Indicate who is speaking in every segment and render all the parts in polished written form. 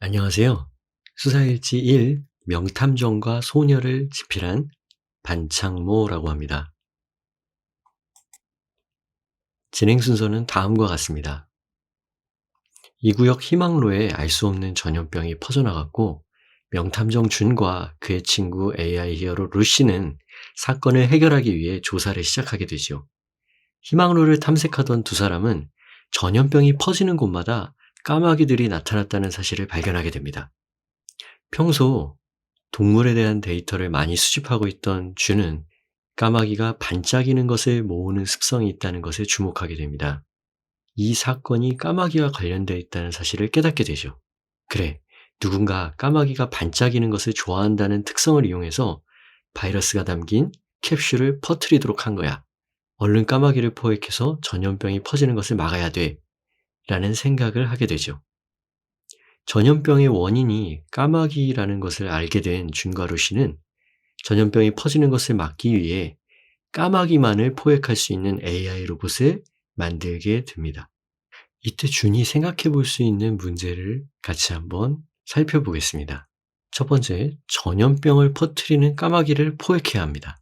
Speaker 1: 안녕하세요. 수사일지 1 명탐정과 소녀를 집필한 반창모라고 합니다. 진행 순서는 다음과 같습니다. 이 구역 희망로에 알 수 없는 전염병이 퍼져나갔고 명탐정 준과 그의 친구 AI 히어로 루시는 사건을 해결하기 위해 조사를 시작하게 되죠. 희망로를 탐색하던 두 사람은 전염병이 퍼지는 곳마다 까마귀들이 나타났다는 사실을 발견하게 됩니다. 평소 동물에 대한 데이터를 많이 수집하고 있던 쥐는 까마귀가 반짝이는 것을 모으는 습성이 있다는 것에 주목하게 됩니다. 이 사건이 까마귀와 관련되어 있다는 사실을 깨닫게 되죠. 그래, 누군가 까마귀가 반짝이는 것을 좋아한다는 특성을 이용해서 바이러스가 담긴 캡슐을 퍼뜨리도록 한 거야. 얼른 까마귀를 포획해서 전염병이 퍼지는 것을 막아야 돼. 라는 생각을 하게 되죠. 전염병의 원인이 까마귀라는 것을 알게 된 준과 루시는 전염병이 퍼지는 것을 막기 위해 까마귀만을 포획할 수 있는 AI 로봇을 만들게 됩니다. 이때 준이 생각해 볼 수 있는 문제를 같이 한번 살펴보겠습니다. 첫 번째, 전염병을 퍼뜨리는 까마귀를 포획해야 합니다.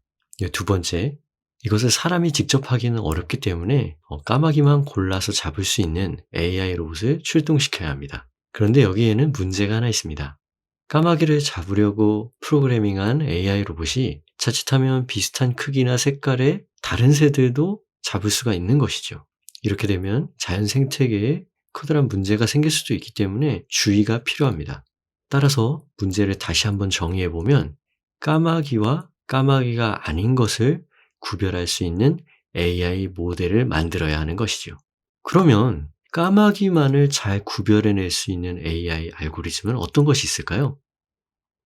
Speaker 1: 두 번째, 이것을 사람이 직접 하기는 어렵기 때문에 까마귀만 골라서 잡을 수 있는 AI 로봇을 출동시켜야 합니다. 그런데 여기에는 문제가 하나 있습니다. 까마귀를 잡으려고 프로그래밍한 AI 로봇이 자칫하면 비슷한 크기나 색깔의 다른 새들도 잡을 수가 있는 것이죠. 이렇게 되면 자연 생태계에 커다란 문제가 생길 수도 있기 때문에 주의가 필요합니다. 따라서 문제를 다시 한번 정의해보면 까마귀와 까마귀가 아닌 것을 구별할 수 있는 AI 모델을 만들어야 하는 것이죠. 그러면 까마귀만을 잘 구별해낼 수 있는 AI 알고리즘은 어떤 것이 있을까요?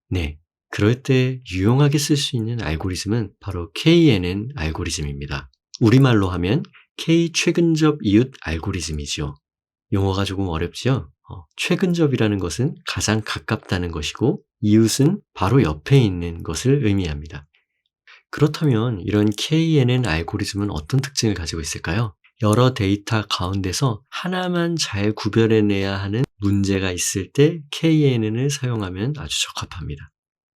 Speaker 1: 네, 그럴 때 유용하게 쓸 수 있는 알고리즘은 바로 KNN 알고리즘입니다. 우리말로 하면 K 최근접 이웃 알고리즘이죠. 용어가 조금 어렵지요? 최근접이라는 것은 가장 가깝다는 것이고 이웃은 바로 옆에 있는 것을 의미합니다. 그렇다면 이런 KNN 알고리즘은 어떤 특징을 가지고 있을까요? 여러 데이터 가운데서 하나만 잘 구별해내야 하는 문제가 있을 때 KNN을 사용하면 아주 적합합니다.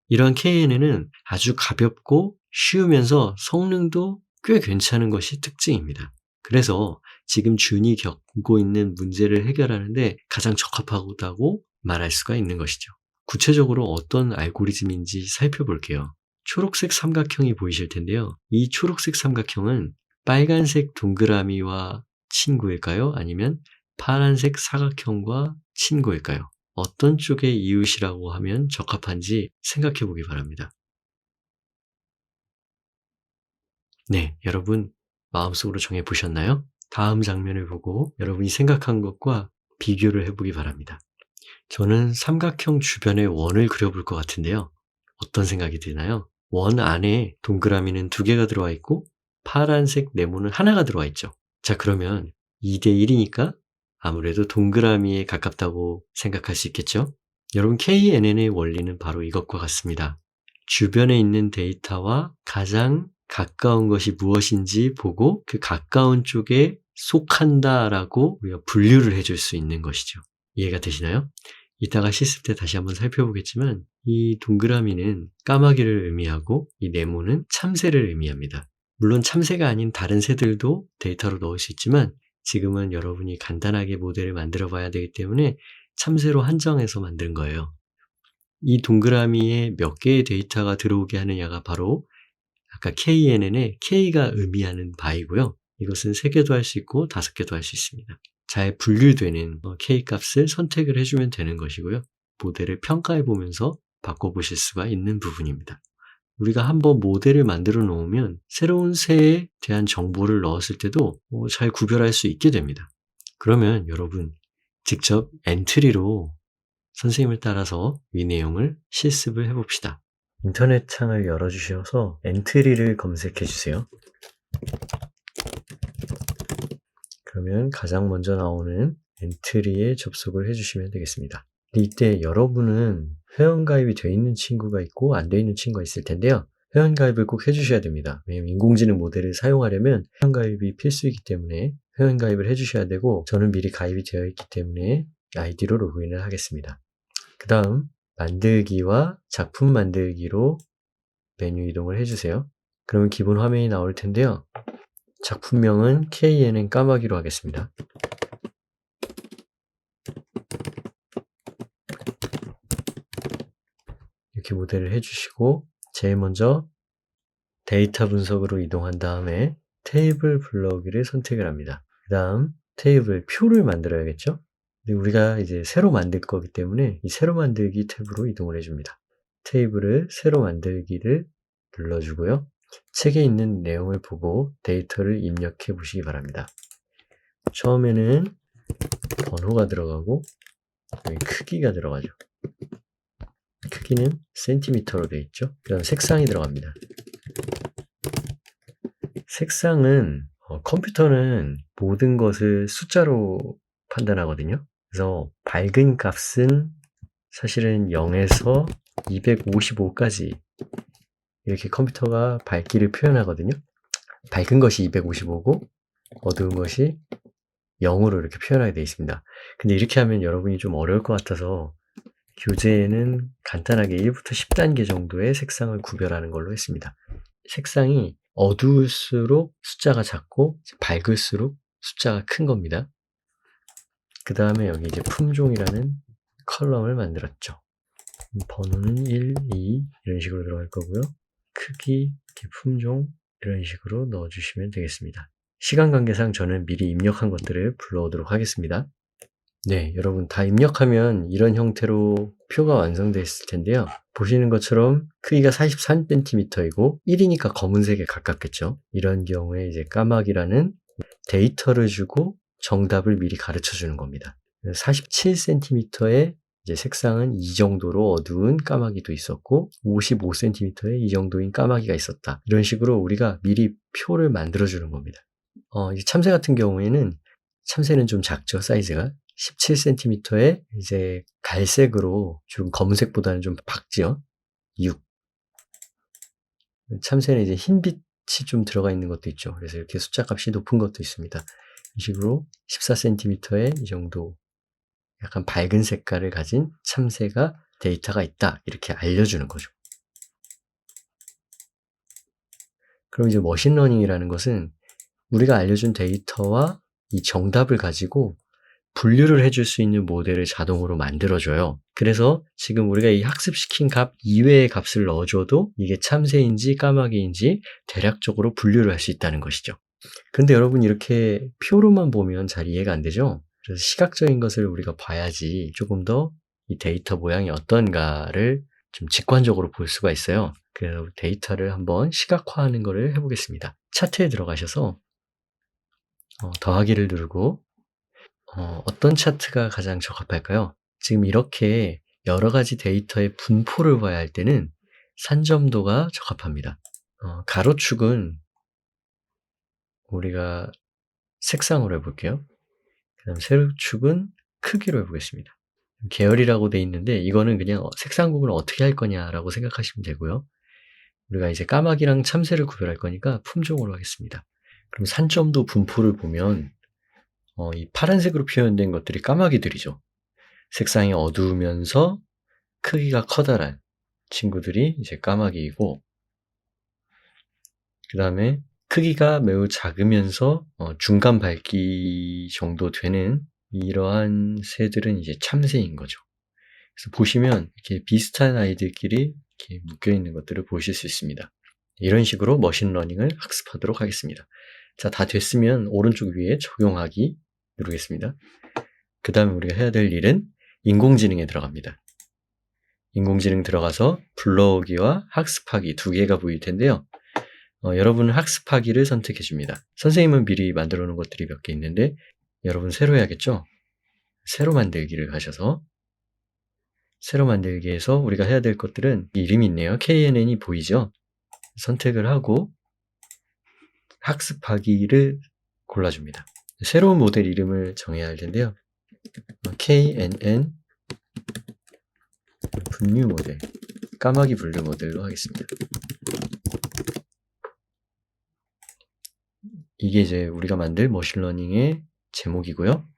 Speaker 1: 이러한 KNN은 아주 가볍고 쉬우면서 성능도 꽤 괜찮은 것이 특징입니다. 그래서 지금 준이 겪고 있는 문제를 해결하는데 가장 적합하다고 말할 수가 있는 것이죠. 구체적으로 어떤 알고리즘인지 살펴볼게요. 초록색 삼각형이 보이실 텐데요. 이 초록색 삼각형은 빨간색 동그라미와 친구일까요? 아니면 파란색 사각형과 친구일까요? 어떤 쪽의 이웃이라고 하면 적합한지 생각해 보기 바랍니다. 네, 여러분 마음속으로 정해 보셨나요? 다음 장면을 보고 여러분이 생각한 것과 비교를 해보기 바랍니다. 저는 삼각형 주변에 원을 그려볼 것 같은데요. 어떤 생각이 드나요? 원 안에 동그라미는 2개가 들어와 있고 파란색 네모는 하나가 들어와 있죠. 자, 그러면 2대1이니까 아무래도 동그라미에 가깝다고 생각할 수 있겠죠? 여러분, KNN의 원리는 바로 이것과 같습니다. 주변에 있는 데이터와 가장 가까운 것이 무엇인지 보고 그 가까운 쪽에 속한다라고 우리가 분류를 해줄 수 있는 것이죠. 이해가 되시나요? 이따가 실습 때 다시 한번 살펴보겠지만 이 동그라미는 까마귀를 의미하고 이 네모는 참새를 의미합니다. 물론 참새가 아닌 다른 새들도 데이터로 넣을 수 있지만 지금은 여러분이 간단하게 모델을 만들어 봐야 되기 때문에 참새로 한정해서 만든 거예요. 이 동그라미에 몇 개의 데이터가 들어오게 하느냐가 바로 아까 KNN의 K가 의미하는 바이고요. 이것은 3개도 할 수 있고 5개도 할 수 있습니다. 잘 분류되는 K 값을 선택을 해주면 되는 것이고요. 모델을 평가해 보면서 바꿔보실 수가 있는 부분입니다. 우리가 한번 모델을 만들어 놓으면 새로운 새에 대한 정보를 넣었을 때도 잘 구별할 수 있게 됩니다. 그러면 여러분 직접 엔트리로 선생님을 따라서 이 내용을 실습을 해봅시다. 인터넷 창을 열어주셔서 엔트리를 검색해 주세요. 그러면 가장 먼저 나오는 엔트리에 접속을 해주시면 되겠습니다. 이때 여러분은 회원가입이 되어 있는 친구가 있고 안 되어 있는 친구가 있을 텐데요. 회원가입을 꼭 해주셔야 됩니다. 왜냐하면 인공지능 모델을 사용하려면 회원가입이 필수이기 때문에 회원가입을 해주셔야 되고 저는 미리 가입이 되어 있기 때문에 아이디로 로그인을 하겠습니다. 그 다음 만들기와 작품 만들기로 메뉴 이동을 해주세요. 그러면 기본 화면이 나올 텐데요. 작품명은 KNN 까마귀로 하겠습니다. 이렇게 모델을 해주시고 제일 먼저 데이터 분석으로 이동한 다음에 테이블 불러오기를 선택을 합니다. 그 다음 테이블 표를 만들어야겠죠? 근데 우리가 이제 새로 만들 거기 때문에 이 새로 만들기 탭으로 이동을 해줍니다. 테이블을 새로 만들기를 눌러주고요. 책에 있는 내용을 보고 데이터를 입력해 보시기 바랍니다. 처음에는 번호가 들어가고 여기 크기가 들어가죠. 크기는 센티미터로 되어 있죠. 그 다음 색상이 들어갑니다. 색상은 컴퓨터는 모든 것을 숫자로 판단하거든요. 그래서 밝은 값은 사실은 0에서 255까지 이렇게 컴퓨터가 밝기를 표현하거든요. 밝은 것이 255고 어두운 것이 0으로 이렇게 표현하게 되어 있습니다. 근데 이렇게 하면 여러분이 좀 어려울 것 같아서 교재에는 간단하게 1부터 10단계 정도의 색상을 구별하는 걸로 했습니다. 색상이 어두울수록 숫자가 작고 밝을수록 숫자가 큰 겁니다. 그 다음에 여기 이제 품종이라는 컬럼을 만들었죠. 번호는 1, 2 이런 식으로 들어갈 거고요. 크기, 품종 이런 식으로 넣어주시면 되겠습니다. 시간 관계상 저는 미리 입력한 것들을 불러오도록 하겠습니다. 네, 여러분 다 입력하면 이런 형태로 표가 완성됐을 텐데요. 보시는 것처럼 크기가 43cm이고 1이니까 검은색에 가깝겠죠. 이런 경우에 이제 까마귀라는 데이터를 주고 정답을 미리 가르쳐 주는 겁니다. 47cm의 이제 색상은 이 정도로 어두운 까마귀도 있었고 55cm의 이 정도인 까마귀가 있었다. 이런 식으로 우리가 미리 표를 만들어 주는 겁니다. 이 참새 같은 경우에는 참새는 좀 작죠, 사이즈가. 17cm에 이제 갈색으로 좀 검은색보다는 좀 밝죠. 6. 참새는 이제 흰빛이 좀 들어가 있는 것도 있죠. 그래서 이렇게 숫자 값이 높은 것도 있습니다. 이 식으로 14cm에 이 정도 약간 밝은 색깔을 가진 참새가 데이터가 있다. 이렇게 알려주는 거죠. 그럼 이제 머신러닝이라는 것은 우리가 알려준 데이터와 이 정답을 가지고 분류를 해줄 수 있는 모델을 자동으로 만들어줘요. 그래서 지금 우리가 이 학습시킨 값 이외의 값을 넣어줘도 이게 참새인지 까마귀인지 대략적으로 분류를 할 수 있다는 것이죠. 근데 여러분 이렇게 표로만 보면 잘 이해가 안 되죠? 그래서 시각적인 것을 우리가 봐야지 조금 더 이 데이터 모양이 어떤가를 좀 직관적으로 볼 수가 있어요. 그래서 데이터를 한번 시각화하는 것을 해보겠습니다. 차트에 들어가셔서 더하기를 누르고 어떤 차트가 가장 적합할까요? 지금 이렇게 여러 가지 데이터의 분포를 봐야 할 때는 산점도가 적합합니다. 가로축은 우리가 색상으로 해볼게요. 그 다음 세로축은 크기로 해보겠습니다. 계열이라고 돼 있는데 이거는 그냥 색상 구분을 어떻게 할 거냐라고 생각하시면 되고요. 우리가 이제 까마귀랑 참새를 구별할 거니까 품종으로 하겠습니다. 그럼 산점도 분포를 보면 이 파란색으로 표현된 것들이 까마귀들이죠. 색상이 어두우면서 크기가 커다란 친구들이 이제 까마귀이고, 그 다음에 크기가 매우 작으면서 중간 밝기 정도 되는 이러한 새들은 이제 참새인 거죠. 그래서 보시면 이렇게 비슷한 아이들끼리 이렇게 묶여 있는 것들을 보실 수 있습니다. 이런 식으로 머신러닝을 학습하도록 하겠습니다. 자, 다 됐으면 오른쪽 위에 적용하기 누르겠습니다. 그 다음에 우리가 해야 될 일은 인공지능에 들어갑니다. 인공지능 들어가서 불러오기와 학습하기 두 개가 보일 텐데요. 여러분은 학습하기를 선택해 줍니다. 선생님은 미리 만들어 놓은 것들이 몇 개 있는데 여러분 새로 해야겠죠? 새로 만들기를 가셔서 새로 만들기에서 우리가 해야 될 것들은 이름이 있네요. KNN이 보이죠? 선택을 하고 학습하기를 골라줍니다. 새로운 모델 이름을 정해야 할 텐데요. KNN 분류 모델, 까마귀 분류 모델로 하겠습니다. 이게 이제 우리가 만들 머신러닝의 제목이고요.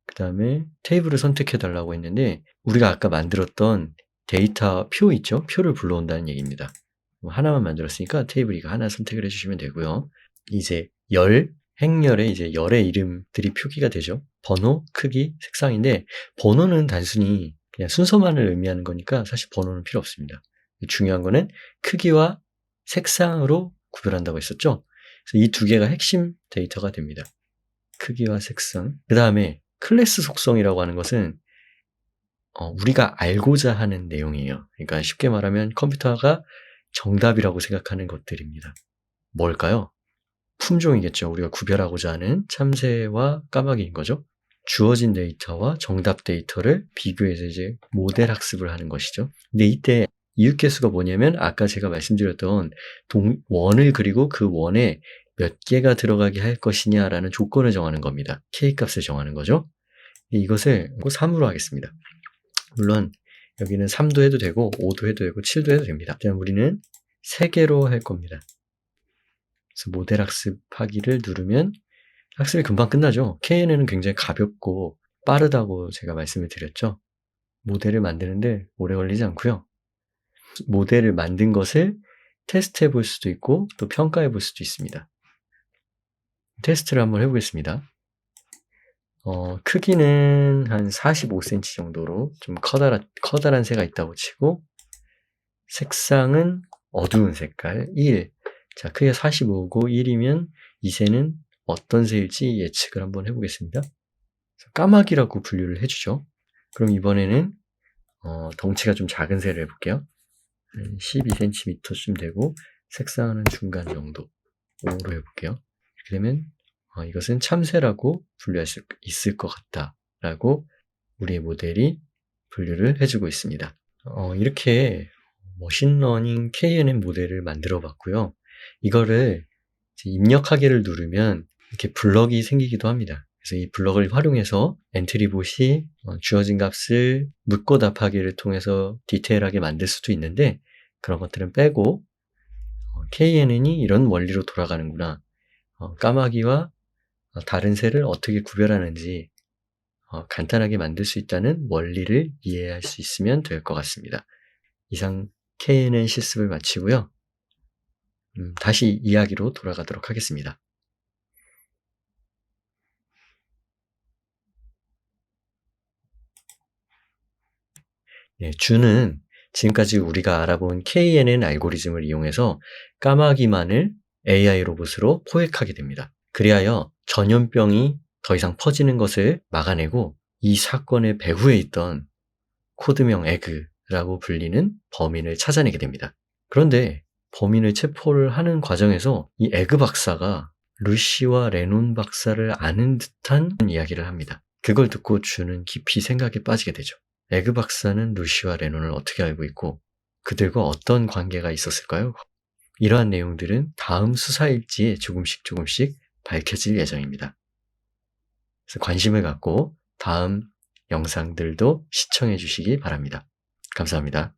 Speaker 1: 그 다음에 테이블을 선택해 달라고 했는데 우리가 아까 만들었던 데이터 표 있죠? 표를 불러온다는 얘기입니다. 하나만 만들었으니까 테이블 이거 하나 선택을 해주시면 되고요. 이제 행렬에 이제 열의 이름들이 표기가 되죠. 번호, 크기, 색상인데 번호는 단순히 그냥 순서만을 의미하는 거니까 사실 번호는 필요 없습니다. 중요한 거는 크기와 색상으로 구별한다고 했었죠. 그래서 이 두 개가 핵심 데이터가 됩니다. 크기와 색상. 그 다음에 클래스 속성이라고 하는 것은 우리가 알고자 하는 내용이에요. 그러니까 쉽게 말하면 컴퓨터가 정답이라고 생각하는 것들입니다. 뭘까요? 품종이겠죠. 우리가 구별하고자 하는 참새와 까마귀인 거죠. 주어진 데이터와 정답 데이터를 비교해서 이제 모델 학습을 하는 것이죠. 근데 이때 이웃계수가 뭐냐면 아까 제가 말씀드렸던 원을 그리고 그 원에 몇 개가 들어가게 할 것이냐라는 조건을 정하는 겁니다. K값을 정하는 거죠. 이것을 3으로 하겠습니다. 물론 여기는 3도 해도 되고 5도 해도 되고 7도 해도 됩니다. 그냥 우리는 3개로 할 겁니다. 그래서 모델 학습하기를 누르면 학습이 금방 끝나죠. KNN은 굉장히 가볍고 빠르다고 제가 말씀을 드렸죠. 모델을 만드는데 오래 걸리지 않고요. 모델을 만든 것을 테스트해 볼 수도 있고 또 평가해 볼 수도 있습니다. 테스트를 한번 해보겠습니다. 크기는 한 45cm 정도로 좀 커다란 새가 있다고 치고 색상은 어두운 색깔 1. 자, 크기가 45고 1이면 이 새는 어떤 새일지 예측을 한번 해보겠습니다. 까마귀라고 분류를 해주죠. 그럼 이번에는 덩치가 좀 작은 새를 해볼게요. 12cm쯤 되고 색상은 중간 정도 5로 해볼게요. 이렇게 되면 이것은 참새라고 분류할 수 있을 것 같다라고 우리의 모델이 분류를 해주고 있습니다. 이렇게 머신러닝 KNN 모델을 만들어 봤고요. 이거를 입력하기를 누르면 이렇게 블럭이 생기기도 합니다. 그래서 이 블럭을 활용해서 엔트리봇이 주어진 값을 묻고 답하기를 통해서 디테일하게 만들 수도 있는데 그런 것들은 빼고 KNN이 이런 원리로 돌아가는구나. 까마귀와 다른 새를 어떻게 구별하는지 간단하게 만들 수 있다는 원리를 이해할 수 있으면 될 것 같습니다. 이상 KNN 실습을 마치고요. 다시 이야기로 돌아가도록 하겠습니다. 네, 주는 지금까지 우리가 알아본 KNN 알고리즘을 이용해서 까마귀만을 AI 로봇으로 포획하게 됩니다. 그리하여 전염병이 더 이상 퍼지는 것을 막아내고 이 사건의 배후에 있던 코드명 에그라고 불리는 범인을 찾아내게 됩니다. 그런데 범인을 체포를 하는 과정에서 이 에그 박사가 루시와 레논 박사를 아는 듯한 이야기를 합니다. 그걸 듣고 주는 깊이 생각에 빠지게 되죠. 에그 박사는 루시와 레논을 어떻게 알고 있고 그들과 어떤 관계가 있었을까요? 이러한 내용들은 다음 수사일지에 조금씩 밝혀질 예정입니다. 그래서 관심을 갖고 다음 영상들도 시청해 주시기 바랍니다. 감사합니다.